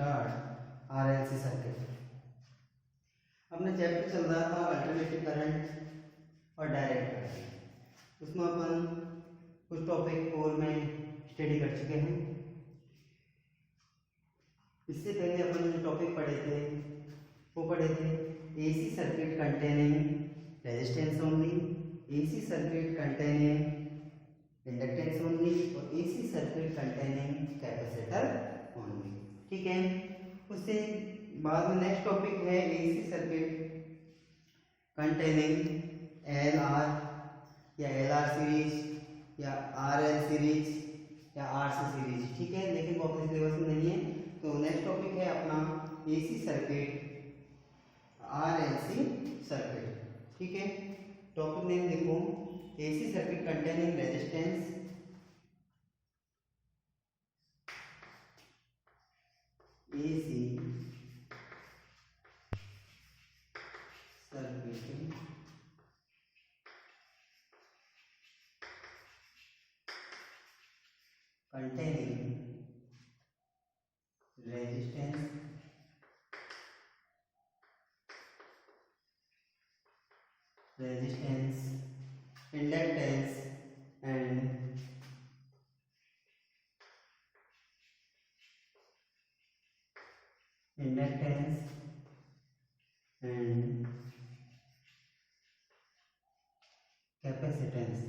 Start RLC circuit. अपना chapter चल रहा था अल्टरनेटिव करंट और डायरेक्ट करंट। उसमें अपन कुछ टॉपिक 4 में स्टडी कर चुके हैं। इससे पहले अपन जो टॉपिक पढ़े थे वो पढ़े थे AC circuit containing resistance only, AC circuit containing inductance only और AC circuit containing capacitor only. ठीक है, उससे बाद में नेक्स्ट टॉपिक है AC circuit containing L R या एल आर सीरीज या आर एल सीरीज या आर सी सीरीज। ठीक है, लेकिन वो अपने सिलेबस में नहीं है। तो नेक्स्ट टॉपिक है अपना AC circuit R L C circuit. ठीक है, टॉपिक नेम देखो एसी सर्किट कंटेनिंग रेजिस्टेंस, एसी सर्किट containing resistance, inductance and capacitance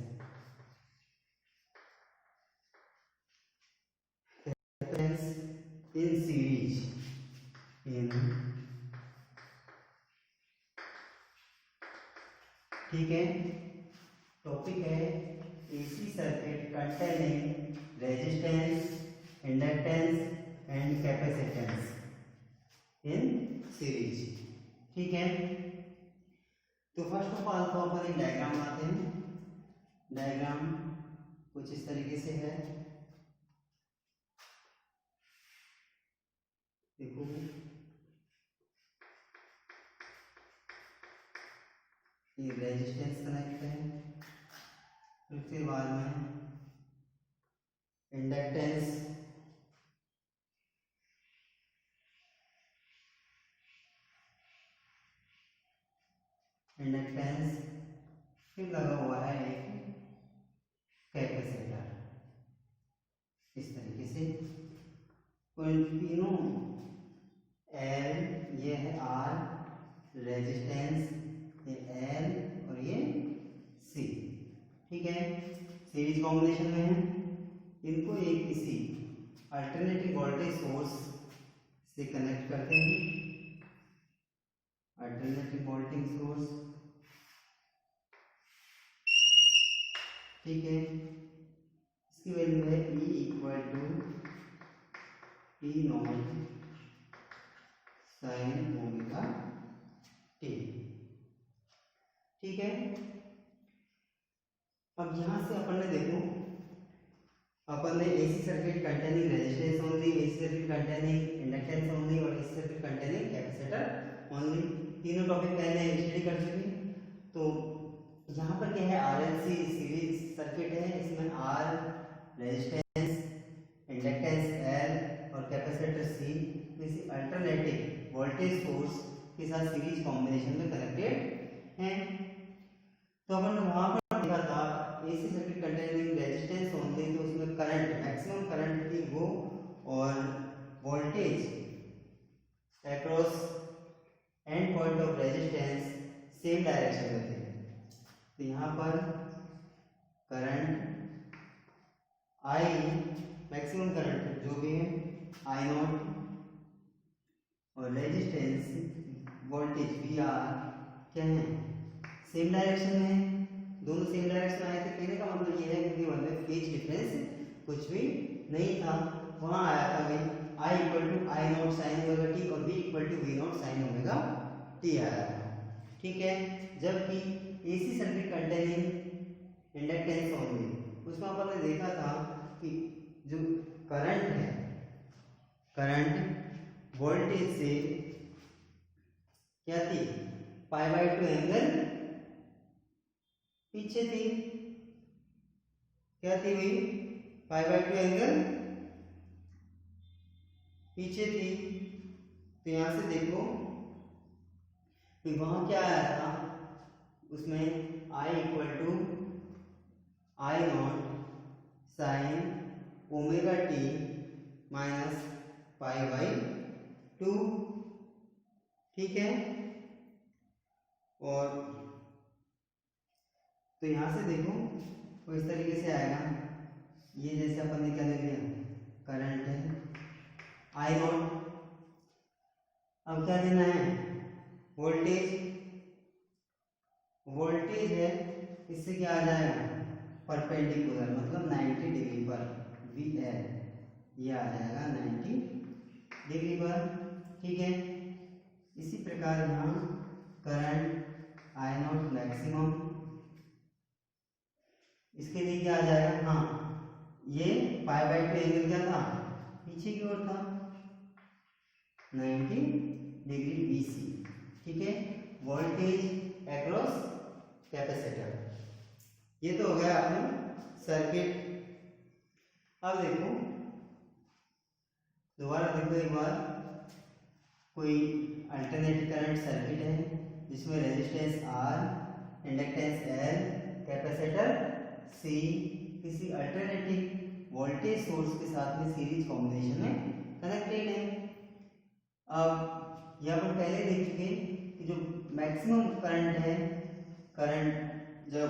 in series ठीक है, टॉपिक है AC circuit containing resistance, inductance and capacitance in series. ठीक है, तो फर्स्ट ऑफ ऑल तो अपन एक डायग्राम बनाते हैं। डायग्राम कुछ इस तरीके से है, देखो ये रेजिस्टेंस कनेक्ट है, फिर उसके बाद में इंडक्टेंस, फिर लगा हुआ है एक कैपेसिटर। इस तरीके से तीनों एल, ये है आर, रेजिस्टेंस ये एल और ये सी। ठीक है, सीरीज कॉम्बिनेशन में है। इनको एक किसी अल्टरनेटिव वोल्टेज सोर्स से कनेक्ट करते हैं। अल्टरनेटिव वोल्टेज सोर्स, ठीक है, इसकी वैल्यू है E equal to P naught sine omega T. ठीक है, अब यहां से अपन ने देखो, अपन ने AC circuit containing resistance only, AC circuit containing inductance only और AC circuit containing capacitor only, तीनों टॉपिक पहले स्टडी कर चुके। तो यहाँ पर क्या है, आरएलसी सीरीज सर्किट है, इसमें आर रेजिस्टेंस, इंडक्टेंस एल और कैपेसिटर सी किसी अल्टरनेटिव वोल्टेज सोर्स के साथ सीरीज कॉम्बिनेशन में कनेक्टेड हैं। तो अपन ने वहां पर देखा था AC circuit containing resistance only, तो उसमें करंट मैक्सिमम करंट थी वो और voltage across and point of resistance same direction में थे। तो यहाँ पर करंट आई, मैक्सिमम करंट जो भी है आई नॉट और रेजिस्टेंस वोल्टेज वी आर क्या है, सेम डायरेक्शन में, दोनों सेम डायरेक्शन आए थे। कहने का मतलब ये है क्योंकि वहाँ पे फेज डिफरेंस कुछ भी नहीं था। वहाँ आया था भाई I equal to I naught sine omega t और V equal to V naught sine omega t आया था। ठीक है, जबकि AC circuit containing inductance only, उसमें अपन ने देखा था कि जो करंट है, करंट वोल्टेज से क्या थी, π/2 एंगल पीछे थी। क्या थी भाई, π/2 एंगल पीछे थी। तो यहाँ से देखो कि वहाँ क्या आया था, उसमें I equal to I naught sine omega T minus pi by 2, ठीक है। और तो यहाँ से देखो तो इस तरीके से आएगा, ये जैसे अपन ने क्या ले लिया, करंट है आई नॉट। अब क्या देना है, वोल्टेज, वोल्टेज है, इससे क्या आ जाएगा, परपेंडिकुलर मतलब 90 डिग्री पर वी एल, ये आ जाएगा 90 डिग्री पर, ठीक है। इसी प्रकार यहाँ करंट आई नॉट मैक्सिमम, इसके लिए क्या आ जाएगा, हाँ ये पाई बाई 2 एंगल क्या था, पीछे की ओर था 90 डिग्री BC, ठीक है। वोल्टेज अक्रॉस कैपेसिटर, ये तो हो गया अपने सर्किट। अब देखो दोबारा देखो एक बार, कोई अल्टरनेटिव करंट सर्किट है जिसमें resistance R, inductance L, capacitor C किसी अल्टरनेटिव वोल्टेज सोर्स के साथ में सीरीज कॉम्बिनेशन में कनेक्टेड है। अब यह अपन पहले देख चुके कि जो मैक्सिमम करंट है, करंट जब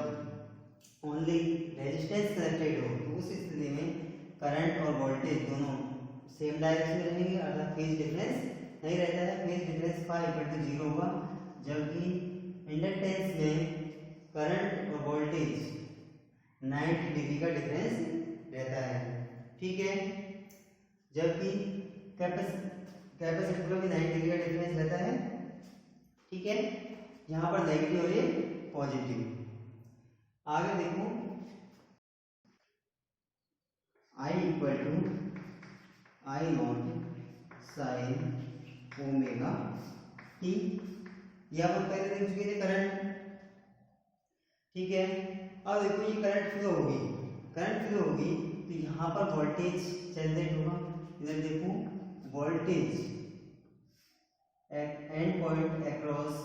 ओनली रेजिस्टेंस कनेक्टेड हो तो उस स्थिति में करंट और वोल्टेज दोनों सेम डायरेक्शन में रहेंगे, अर्थात फेज डिफरेंस नहीं रहता है, phase difference phi equal to 0 होगा। जबकि इंडक्टेंस में करंट और वोल्टेज 90 डिग्री का डिफरेंस रहता है, ठीक है। जबकि कैपेसिटर में भी 90 डिग्री का डिफरेंस रहता है, ठीक है। यहाँ पर नेगेटिव और ये पॉजिटिव। आगे देखो I equal to I naught sine omega T, ये अपन पहले देख चुके थे करंट, ठीक है। अब देखो ये करंट फ्लो होगी, करंट फ्लो होगी तो यहाँ पर वोल्टेज जनरेट होगा, इधर देखो voltage at end point across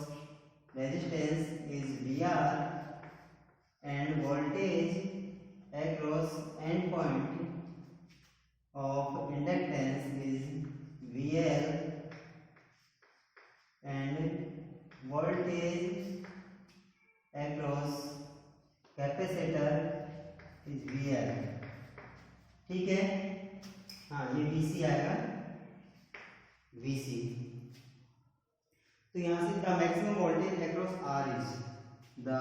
resistance is VR and voltage across end point of inductance is VL and voltage across capacitor is VL, ठीक है। हाँ ये VC आएगा, VC। तो यहाँ से the maximum voltage across R is the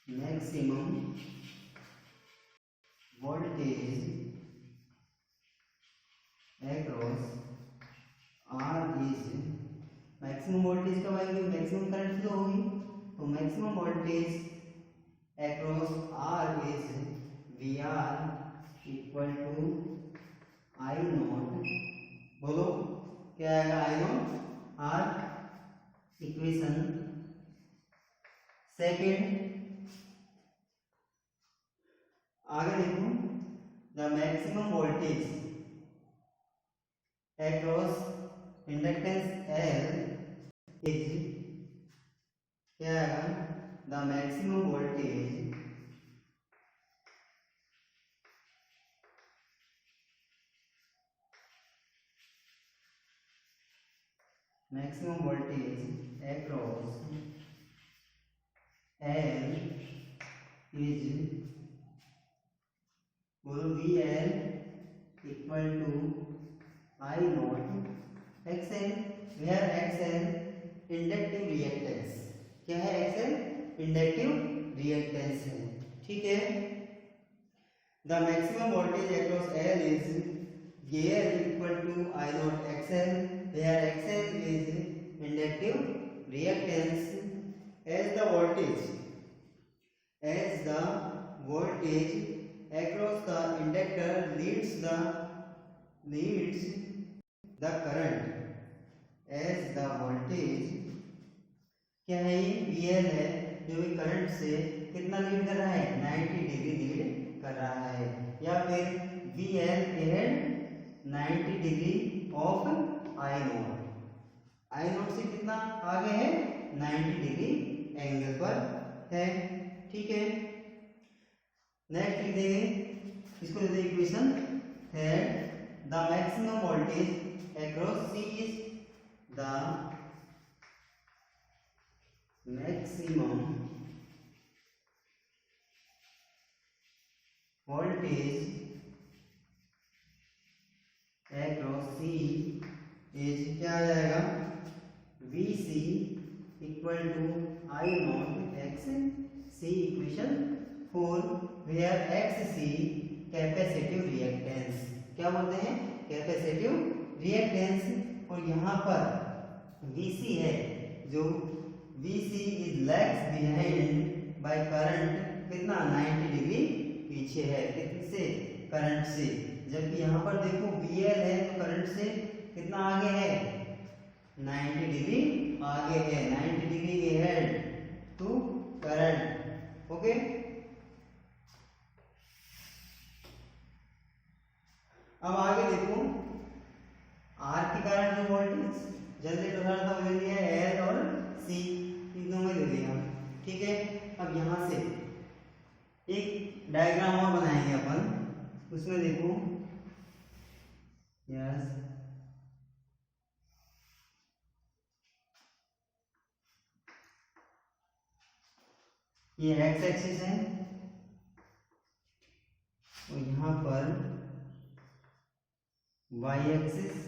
maximum voltage across R is, maximum voltage कब आएगी, मैक्सिमम करंट फ्लो होगी, तो maximum voltage across R is VR equal to I naught, बोलो क्या आएगा, I naught R. Equation second, आगे देखो the maximum voltage across inductance L is, क्या आएगा, the maximum voltage maximum voltage across L is, बोलो VL equal to I naught XL, where XL inductive reactance, क्या है XL, इंडक्टिव रिएक्टेंस है, ठीक है। The maximum voltage across L is VL equal to I naught XL, where XL is inductive reactance as the voltage across the inductor leads the current as the voltage, क्या है ये VL है जो भी current से कितना lead कर रहा है, 90 डिग्री लीड कर रहा है, या फिर V L led 90 degree of I naught, I naught से कितना आगे है 90 डिग्री एंगल पर है। ठीक है, नेक्स्ट लिख देंगे इसको, देते equation that the maximum voltage across C is the maximum voltage across C is क्या आ जाएगा VC equal to I naught x C equation 4 where XC capacitive reactance, क्या बोलते हैं कैपेसिटिव रिएक्टेंस, और यहाँ पर VC है जो VC is lags behind by current, कितना 90 डिग्री पीछे है किससे करंट से, जबकि यहाँ पर देखो VL है तो करंट से कितना आगे है 90 डिग्री आगे है, 90 degree ahead to current. Okay, अब आगे देखो R के कारण जो वोल्टेज जनरेट हो रहा था वो ले लिया L और C तीनों में ले लिया। ठीक है, अब यहाँ से एक डायग्राम और बनाएंगे अपन, उसमें देखो यस ये एक्स एक्सिस है और यहाँ पर वाई एक्सिस,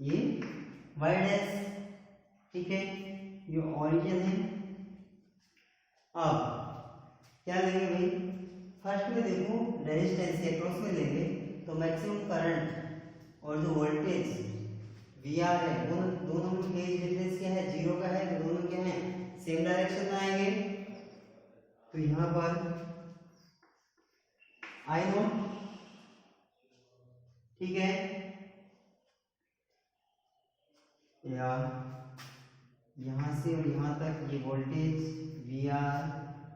ये वाई डैश। ठीक है, ये ओरिजिन है। अब क्या लेंगे भाई, फर्स्ट में देखो रेजिस्टेंस के अक्रॉस में लेंगे तो मैक्सिमम करंट और जो वोल्टेज वी आर है दोनों में फेज डिफरेंस क्या है 0 का है, तो दोनों क्या है सेम डायरेक्शन में आएंगे। तो यहाँ पर आई नोट, ठीक है, या यहाँ से और यहाँ तक ये voltage V R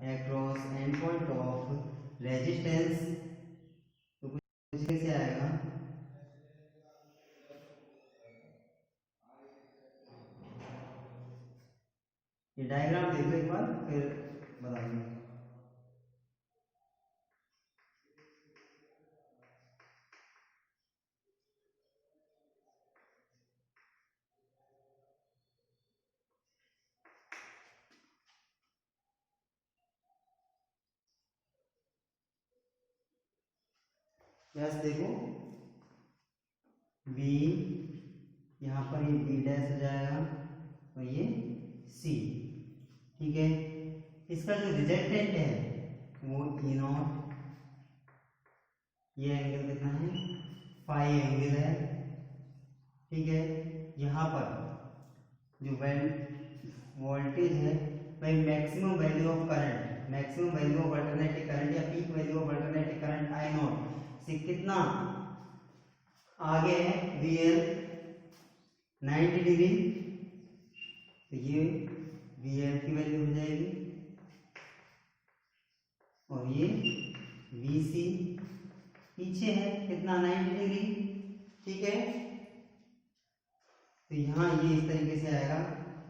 across and point of resistance, तो कुछ कैसे आएगा ये डायग्राम देखो एक बार फिर बताएंगे। यस देखो V, यहाँ पर ये B डैश हो जाएगा और ये C। ठीक है, इसका जो रिजल्टेंट है वो E नॉट, ये एंगल कितना है फाई एंगल है। ठीक है, यहाँ पर जो वोल्टेज है भाई maximum value of current, maximum value of alternative current या peak value of alternative current I naught से कितना आगे है VL 90 डिग्री, तो ये VL की वैल्यू हो जाएगी और ये VC पीछे है कितना 90 डिग्री। ठीक है, तो यहाँ ये इस तरीके से आएगा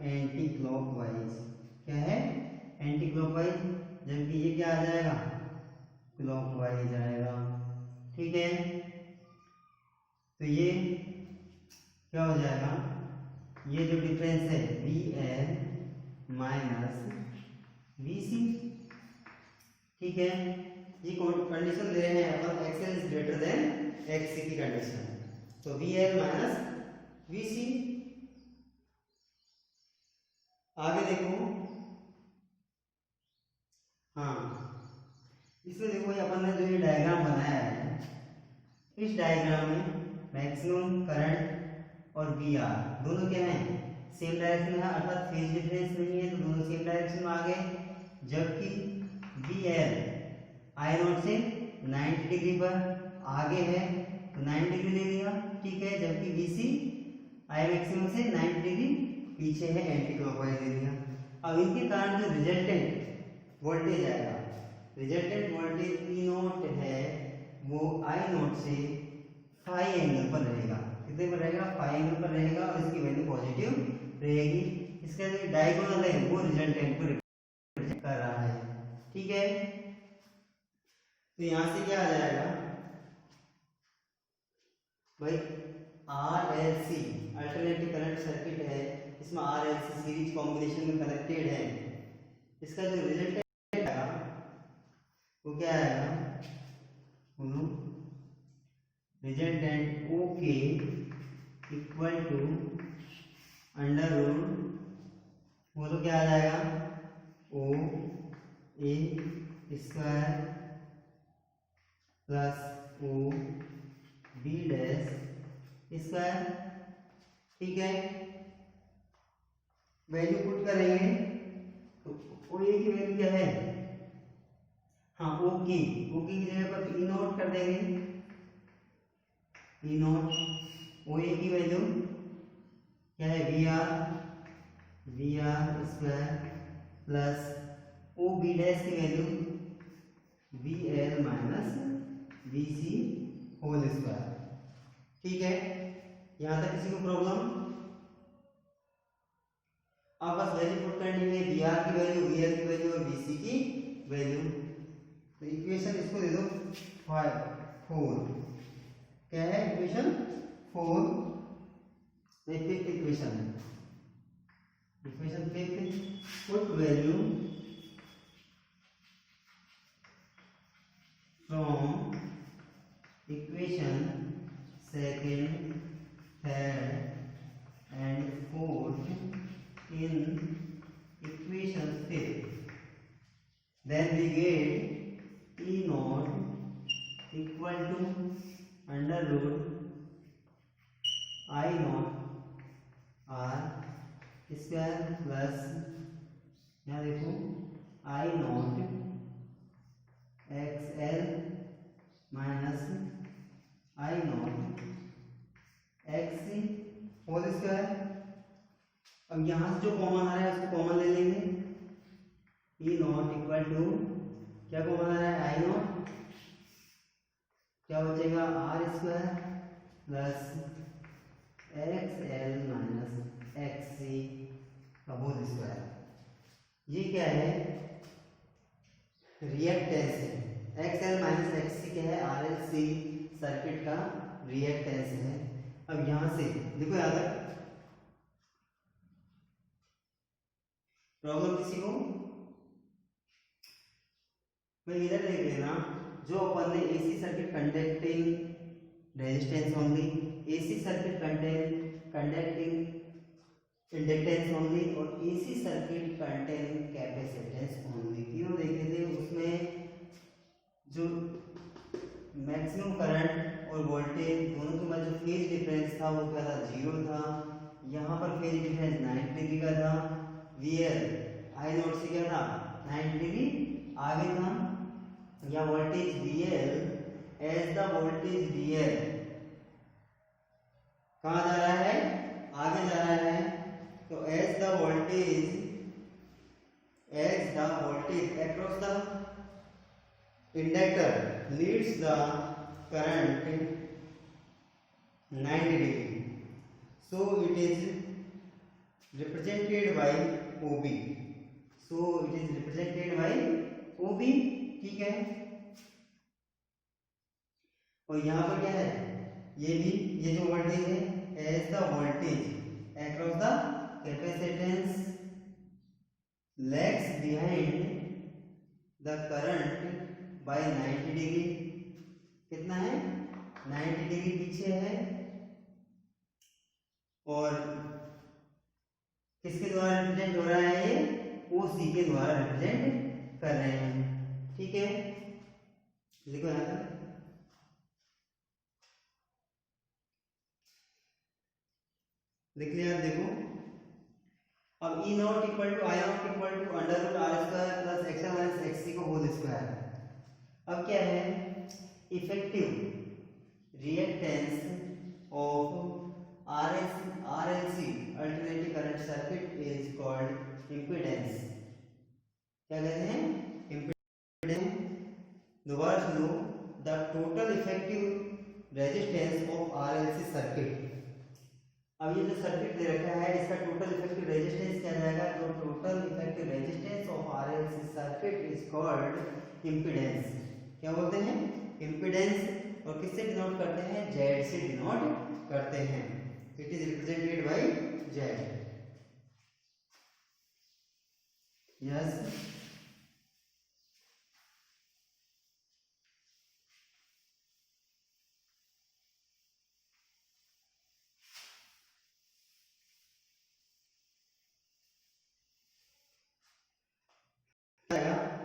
एंटी क्लॉकवाइज, क्या है एंटी क्लॉकवाइज, जबकि ये क्या आ जाएगा क्लॉकवाइज आएगा। ठीक है, तो ये क्या हो जाएगा, ये जो डिफरेंस है VL माइनस VC। ठीक है, ये कंडीशन दे रहे हैं अपन XL is greater than XC की कंडीशन, तो VL माइनस VC। आगे देखो, हाँ इसमें देखो ये अपन ने जो ये डायग्राम बनाया है, इस डायग्राम में मैक्सिमम करंट और वी आर दोनों क्या हैं सेम डायरेक्शन में है, अर्थात फेज डिफरेंस नहीं है, तो दोनों सेम डायरेक्शन में आ गए, जबकि वी एल आई नॉट से 90 डिग्री पर आगे है तो 90 डिग्री ले लिया। ठीक है, जबकि वी सी आई मैक्सिमम से 90 डिग्री पीछे है, एंटी क्लॉकवाइज ले लिया। अब इनके कारण जो रिजल्टेंट वोल्टेज आएगा रिजल्टेंट वोल्टेज ई नॉट है वो आई नॉट से फाई एंगल पर रहेगा। कितने पर रहेगा? फाई एंगल पर रहेगा और इसकी वैल्यू पॉजिटिव रहेगी। इसका जो डायगोनल है वो रिजल्टेंट को रिप्रेजेंट कर रहा है। ठीक है, तो यहां से क्या आ जाएगा भाई, RLC अल्टरनेटिव करंट सर्किट है, इसमें RLC सीरीज कॉम्बिनेशन में कनेक्टेड है। इसका जो रिजल्टेंट आएगा वो क्या आएगा? Resultant OK equal to under root, वो तो क्या आ जाएगा? O A square plus O B dash square. ठीक है, वैल्यू पुट करेंगे तो ओ ए की वैल्यू क्या है? हाँ, ओके की जगह पर ई नोट कर देंगे। ई नोट ओ ए की वैल्यू क्या है? V R square plus O B dash की value V L minus B C whole square. ठीक है, यहां तक किसी को प्रॉब्लम? अब बस वैल्यू पुट करनी है, वी आर की वैल्यू, वी एल की वैल्यू और बी सी की वैल्यू। तो इक्वेशन इसको दे दो 4। क्या है equation? 4। Fifth equation fifth, put value from equation second, third and fourth in equation fifth, then we get E naught equal to under root I naught R square plus, यहाँ देखो I naught XL minus I naught XC whole square. अब यहां से जो common आ रहा है उसको कॉमन ले लेंगे। ई नॉट इक्वल टू क्या कॉमन आ रहा है? आई नॉट, क्या बचेगा? R square plus X L minus X C का होल स्क्वायर। ये क्या है? रिएक्टेंस है। X L minus X C क्या है? आर एल सी सर्किट का रिएक्टेंस है। अब यहां से देखो, याद है प्रॉब्लम किसी को? मैं इधर देख लेना, जो अपन ने AC circuit conducting resistance only, AC circuit conducting inductance only और AC circuit containing capacitance only, तीनों देखे थे। उसमें जो मैक्सिमम करंट और वोल्टेज दोनों के मध्य जो फेज डिफरेंस था वो क्या था? 0 था। यहाँ पर फेज डिफरेंस 90 डिग्री का था। VL आई नोट से क्या था? 90 डिग्री आगे था। या voltage VL as the voltage VL कहाँ जा रहा है? आगे जा रहा है। तो as the voltage across the inductor leads the current 90 degree, so it is represented by OB, ठीक है। और यहाँ पर क्या है? ये जो वोल्टेज है, as the voltage across the capacitance lags behind the current by 90 degree. कितना है? 90 डिग्री पीछे है। और किसके द्वारा रिप्रेजेंट हो रहा है? ये OC के द्वारा रिप्रेजेंट कर रहे हैं। ठीक है, लिखो यहां पर। लिख लिया? देखो, अब E naught equal to I naught equal to under root R square plus X L minus X C को होल स्क्वायर। अब क्या है? Effective reactance of RLC alternative current circuit is called impedance. क्या कहते हैं? इम्पीडेंस। दोबारा सुनो, the total effective resistance of RLC circuit. अब ये जो सर्किट दे रखा है इसका टोटल इफेक्टिव रेजिस्टेंस क्या जाएगा, तो total effective resistance of RLC circuit is called impedance. क्या बोलते हैं, इम्पीडेंस। और किससे डिनोट करते हैं, जेड से डिनोट करते हैं। It is represented bye Z. Yes,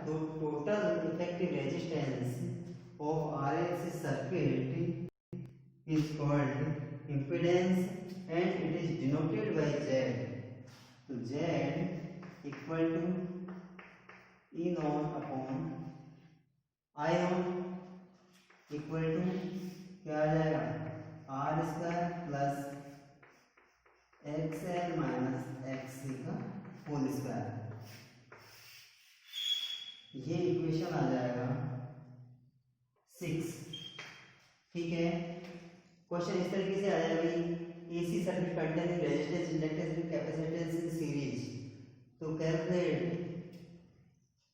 the total effective resistance of RLC circuit is called impedance and it is denoted by Z. So Z equal to E naught upon I naught equal to क्या आ जाएगा, R square plus XL minus XC का whole square. ये equation आ जाएगा 6। ठीक है, question इस तरीके से आ जाएगा, AC circuit containing resistance, inductance and capacitance in series. तो calculate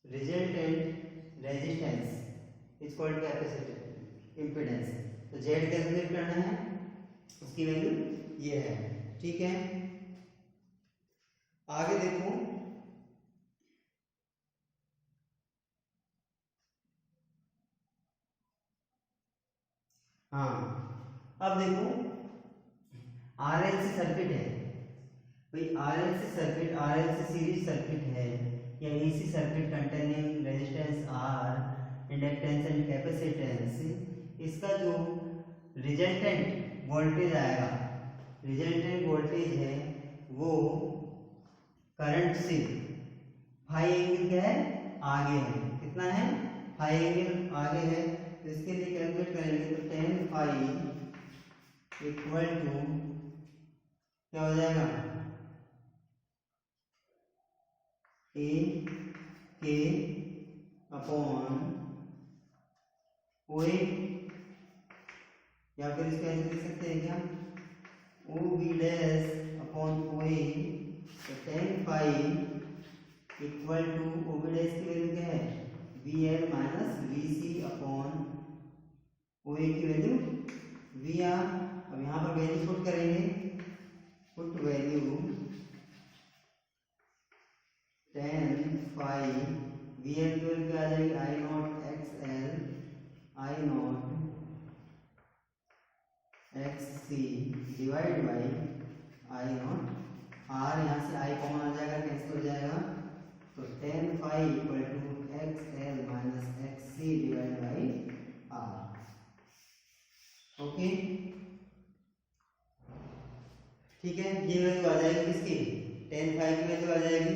resultant resistance is called capacitance impedance. तो जेड कैलकुलेट करना है, उसकी वैल्यू ये है। ठीक है, आगे देखो, हाँ अब देखो आरएलसी सर्किट है भाई, RLC circuit, RLC series circuit है या AC circuit containing resistance R, inductance and capacitance. इसका जो रिजल्टेंट वोल्टेज आएगा, रिजल्टेंट वोल्टेज है वो करंट से फाई एंगल क्या है, आगे है। कितना है, फाई एंगल आगे है। तो इसके लिए कैलकुलेट करेंगे तो टेन फाई इक्वल टू क्या हो जाएगा, ए के अपॉन ओ ए, या फिर इसको ऐसे लिख सकते हैं क्या, O B dash upon O A. तो tan phi equal to O B dash की वैल्यू क्या है, V L minus V C upon O A की वैल्यू वी आर। अब यहाँ पर वैल्यू पुट करेंगे, put value tan phi, V L की वैल्यू क्या आ जाएगी, I naught X L, I naught X C divide by I naught R. यहाँ से आई कॉमन आ जाएगा, कैंसिल हो जाएगा। तो tan phi equal to X L minus X C divide by R. Okay, ठीक है, ये वैल्यू आ जाएगी किसकी, टेन फाई की वैल्यू आ जाएगी।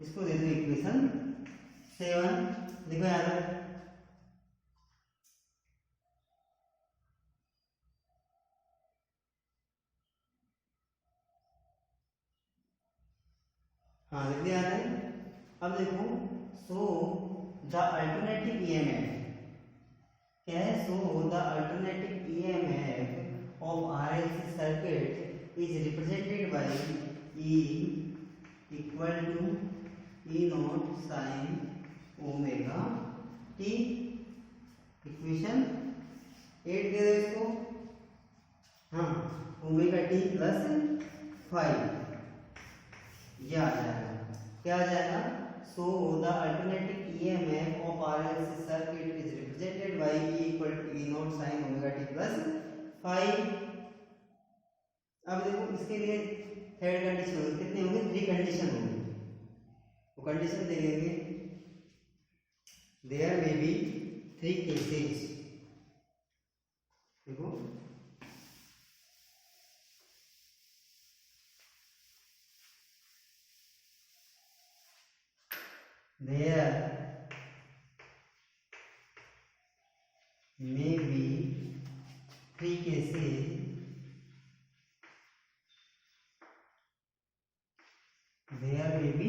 इसको दे दो इक्वेशन 7। देखो यहाँ पर हाँ लिख दिया है। अब देखो, सो द अल्टरनेटिव ईएमएफ क्या है, so the alternative EMF of RLC circuit is represented by E equal to E naught sine omega T. Equation 8 दे दो इसको, हाँ ओमेगा टी प्लस 5, यह आ जाएगा। क्या आ जाएगा, so the alternative EMF of RLC circuit is represented by E equal to E naught sine omega T plus 5। अब देखो इसके लिए थर्ड कंडीशन होगी, कितनी होगी, 3 कंडीशन होगी। वो कंडीशन दे देंगे, देयर मे बी 3 केसेस। देखो there may be 3 cases there may be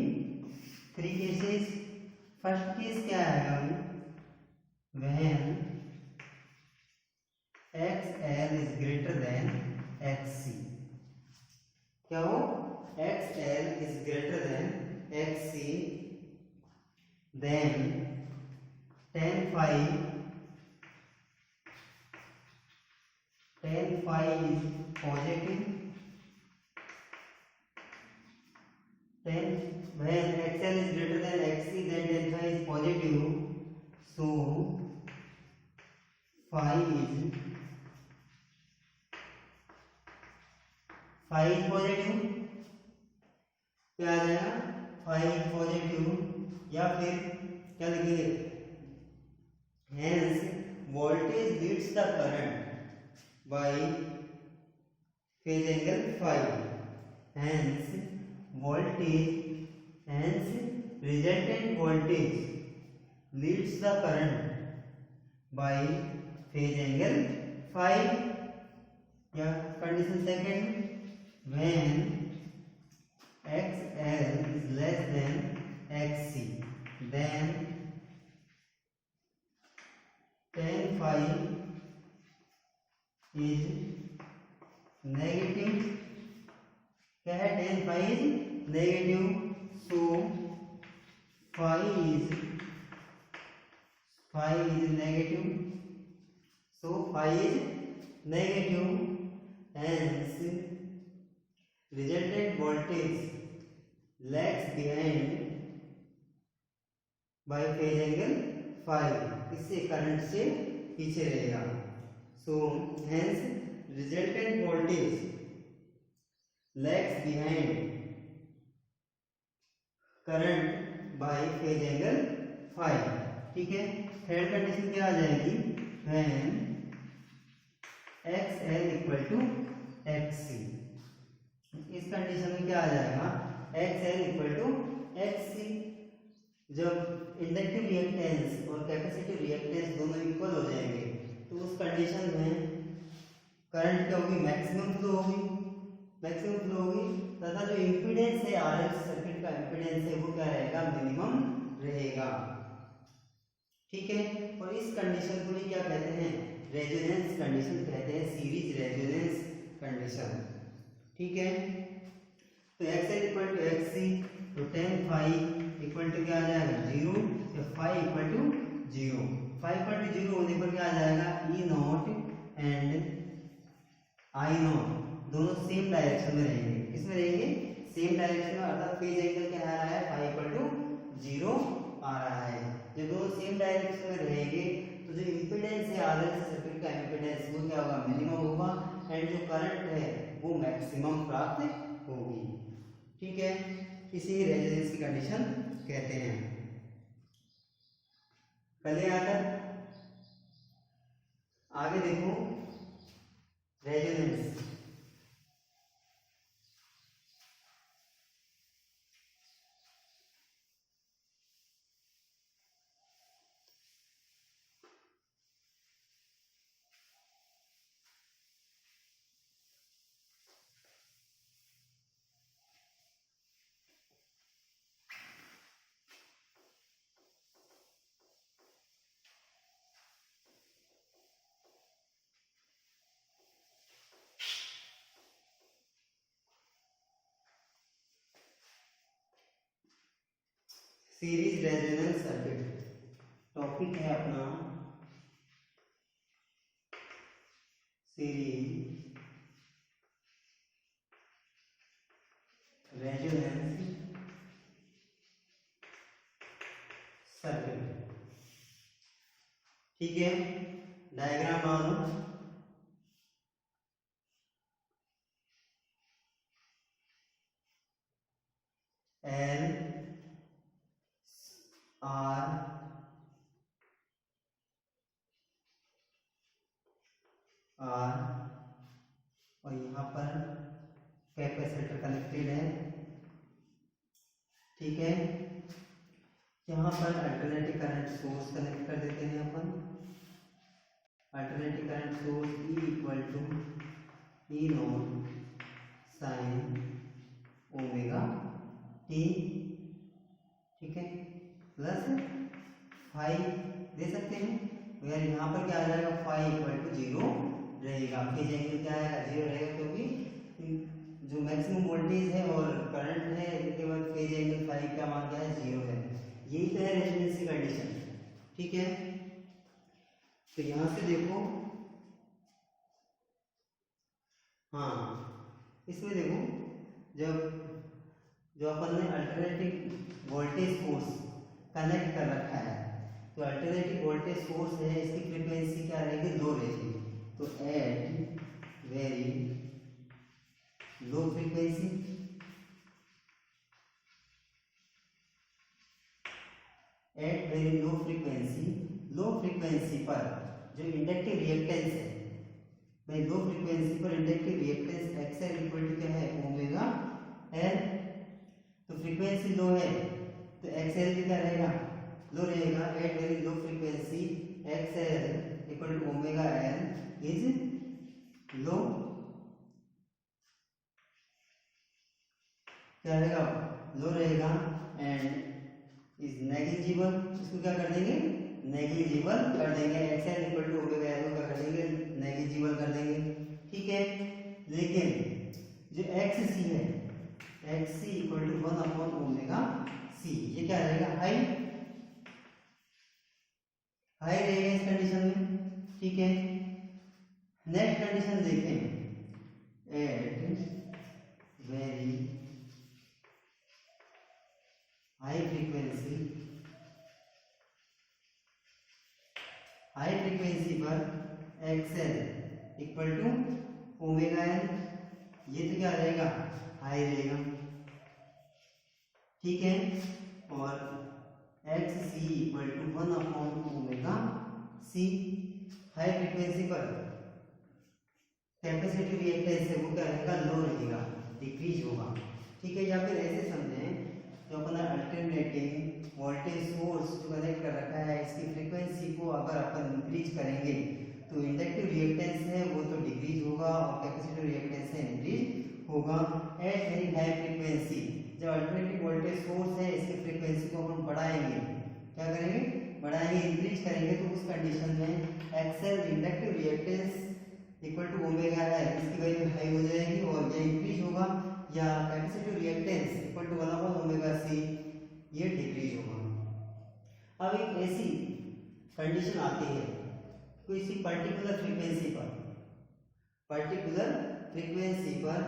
3 cases। First case क्या आएगा, when XL is greater than XC, क्या हो, XL is greater than XC, then tan phi is positive, when XL is greater than XC, then tan phi is positive, so phi is positive, क्या आ जाएगा, phi is positive, या फिर क्या लिखेंगे, hence voltage leads the current by phase angle phi, hence resultant voltage leads the current by phase angle phi, या condition second, when XL is less than XC, then tan phi is negative, क्या है, tan phi is negative, so phi is negative, hence resultant voltage lags behind by phase angle phi, इससे current से पीछे रहेगा, so hence resultant voltage lags behind current by phase angle phi, ठीक है। Third condition क्या आ जाएगी, when XL equal to XC, इस कंडीशन में क्या आ जाएगा, XL इक्वल टू XC, जब इंडक्टिव रिएक्टेंस और कैपेसिटिव रिएक्टेंस दोनों इक्वल हो जाएंगे तो उस कंडीशन में करंट क्या होगी, मैक्सिमम फ्लो होगी, तथा जो इम्पीडेंस है RL सर्किट का इम्पीडेंस है वो क्या रहेगा, मिनिमम रहेगा, ठीक है। और इस कंडीशन को ही क्या कहते हैं, रेजोनेंस कंडीशन कहते हैं, सीरीज रेजोनेंस कंडीशन, ठीक है। तो XL इक्वल टू XC, तो tan phi इक्वल टू क्या आ जाएगा, 0, तो phi equal to 0, phi equal to 0 होने पर क्या आ जाएगा, E0 एंड I0 दोनों सेम डायरेक्शन में रहेंगे, किसमें रहेंगे, सेम डायरेक्शन में, अर्थात फेज एंगल क्या आ रहा है, phi इक्वल टू 0 आ रहा है। जब दोनों सेम डायरेक्शन में रहेंगे तो जो इम्पीडेंस है RL सर्किट का इम्पीडेंस वो क्या होगा, मिनिमम होगा, एंड जो करंट है वो मैक्सिमम प्राप्त होगी, ठीक है। इसी रेजोनेंस की कंडीशन कहते हैं। पहले आगे देखो resonance, series resonance circuit topic है अपना, सीरीज रेजोनेंस सर्किट, ठीक है। डायग्राम बना लो, L R और यहाँ पर कैपेसिटर कनेक्टेड है, ठीक है। यहाँ पर अल्टरनेटिव करंट सोर्स कनेक्ट कर देते हैं अपन, alternative current source E equal to E0 sine omega T, ठीक है, प्लस 5 दे सकते हैं, यार यहाँ पर क्या आ जाएगा, फाई इक्वल टू 0 रहेगा। फेज एंगल क्या आएगा, 0 रहेगा, क्योंकि जो मैक्सिमम वोल्टेज है और करंट है उसके बाद फेज एंगल फाई का मान क्या है, 0 है। यही तो है रेजिस्टेंस की कंडीशन। ठीक है, तो यहाँ से देखो, हाँ इसमें देखो, जब जो अपन ने अल्टरनेटिव वोल्टेज सोर्स कनेक्ट कर रखा है, तो अल्टरनेटिव वोल्टेज सोर्स है, इसकी फ्रीक्वेंसी क्या रहेगी, लो रहेगी। तो at very low frequency, at very low frequency, low frequency पर जो इंडक्टिव रिएक्टेंस है, भाई लो फ्रीक्वेंसी पर inductive reactance XL equal to क्या है, ओमेगा एल। तो फ्रीक्वेंसी लो है तो एक्सएल भी क्या रहेगा, लो रहेगा। At very low frequency XL equal to omega L is low, क्या रहेगा, लो रहेगा। एंड इज नेग्लिजिबल, इसको क्या कर देंगे, नेग्लिजिबल कर देंगे। XL equal to omega L को क्या कर देंगे, नेग्लिजिबल कर देंगे। ठीक है, लेकिन जो एक्स सी है, X C equal to 1 upon omega C, ये क्या रहेगा, हाई, हाई रहेगा इस कंडीशन में। ठीक है, नेक्स्ट कंडीशन देखें, at very high frequency, high frequency पर XL equal to omega L, ये तो क्या रहेगा, हाई रहेगा। ठीक है, और X C equal to 1 upon omega C, high frequency पर कैपेसिटिव रिएक्टेंस है वो क्या रहेगा, लो रहेगा, डिक्रीज होगा। ठीक है, या फिर ऐसे समझें, जो अपना अल्टरनेटिंग वोल्टेज सोर्स जो कनेक्ट कर रखा है, इसकी फ्रीक्वेंसी को अगर अपन इंक्रीज करेंगे तो इंडक्टिव रिएक्टेंस है वो तो डिक्रीज होगा और कैपेसिटिव रिएक्टेंस है इंक्रीज होगा। एट वेरी हाई फ्रीक्वेंसी, जब अल्टरनेटिव वोल्टेज सोर्स है इसकी फ्रीक्वेंसी को अपन बढ़ाएंगे, क्या करेंगे, बढ़ाएंगे, इंक्रीज करेंगे, तो उस कंडीशन में XL inductive reactance equal to omega L, इसकी वैल्यू हाई हो जाएगी और ये इंक्रीज होगा, या capacitive reactance equal to 1 upon omega C, ये डिक्रीज होगा। अब एक ऐसी कंडीशन आती है, किसी पर्टिकुलर फ्रीक्वेंसी पर, पर्टिकुलर फ्रीक्वेंसी पर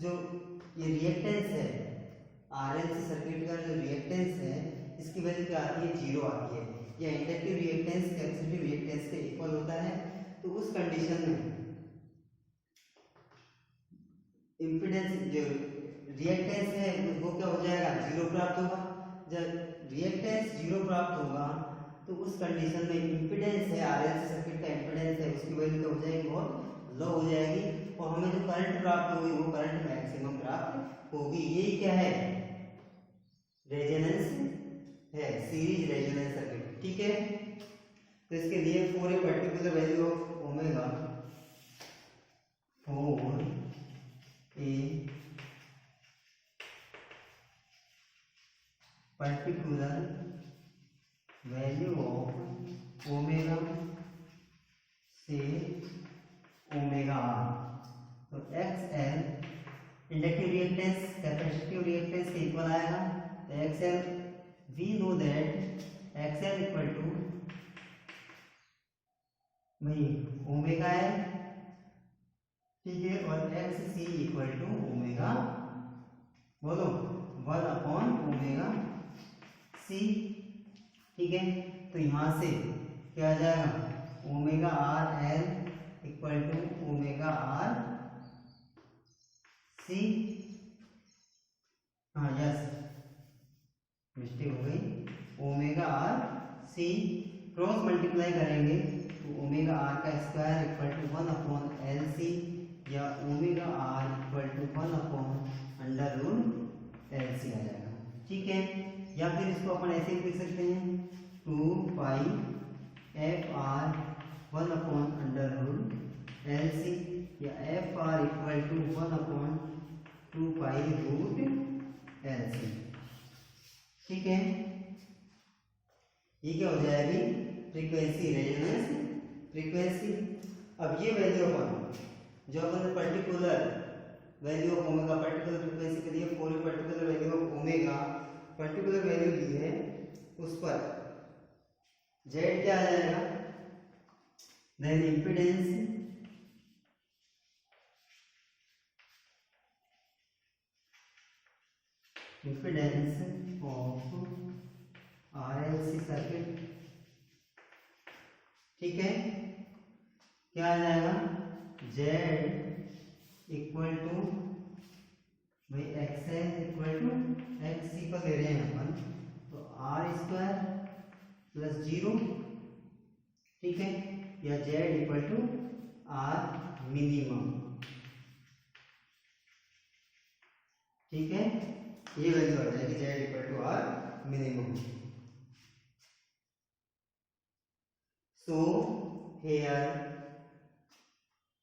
जो ये रिएक्टेंस है, आरएलसी सर्किट का जो रिएक्टेंस है, इसकी वैल्यू क्या आती है, 0 आती है, या इंडक्टिव रिएक्टेंस कैपेसिटिव रिएक्टेंस के इक्वल होता है। तो उस कंडीशन में इम्पीडेंस, जो रिएक्टेंस है वो क्या हो जाएगा, 0 प्राप्त होगा। जब रिएक्टेंस 0 प्राप्त होगा तो उस कंडीशन में इम्पीडेंस है, आरएलसी सर्किट का इम्पीडेंस है, उसकी वैल्यू क्या हो जाएगी, बहुत लो हो जाएगी, और हमें जो करंट प्राप्त होगी वो करंट मैक्सिमम प्राप्त होगी। यही क्या है, रेजोनेंस है, सीरीज रेजोनेंस सर्किट। ठीक है, तो इसके लिए for a particular value of omega, for a particular value of omega से ओमेगा आर, तो X L inductive reactance capacitive reactance के इक्वल आएगा। तो X L, we know that X L equal to भाई ओमेगा एल, ठीक है, और X C equal to omega, बोलो 1 अपॉन ओमेगा सी। ठीक है, तो यहां से क्या आ जाएगा, omega R L equal to omega R C, हाँ यस मिस्टेक हो गई, omega R C, cross multiply करेंगे तो ओमेगा आर का square equal to 1 upon L C, या omega R equal to 1 upon under root L C आ जाएगा। ठीक है, या फिर इसको अपन ऐसे भी लिख सकते हैं, 2 pi F R 1 upon under root L C, या F R equal to 1 upon 2 pi root L C. ठीक है, ये क्या हो जाएगी, फ्रीक्वेंसी, रेजोनेंस फ्रीक्वेंसी। अब ये वैल्यू अपन जो अपन particular value of omega, particular frequency के लिए for a particular value of omega, particular value दी है, उस पर जेड क्या आ जाएगा, then impedance of RLC circuit, ठीक है, क्या आ जाएगा, जेड इक्वल टू भाई एक्सएल इक्वल टू एक्स को ले रहे हैं अपन, तो आर स्क्वायर प्लस 0, ठीक है, या Z equal to R minimum, ठीक है, ये वैल्यू आ जाएगी Z equal to R minimum. So here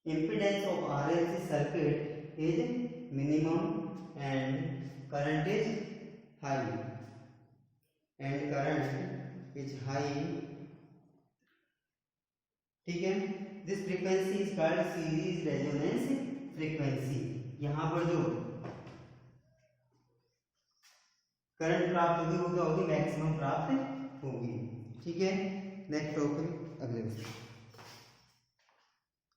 impedance of RLC circuit is minimum and current is high, ठीक है। This frequency is called series resonance frequency. यहाँ पर जो करंट प्राप्त होगी वो क्या होगी, मैक्सिमम प्राप्त होगी, ठीक है। नेक्स्ट टॉपिक अगले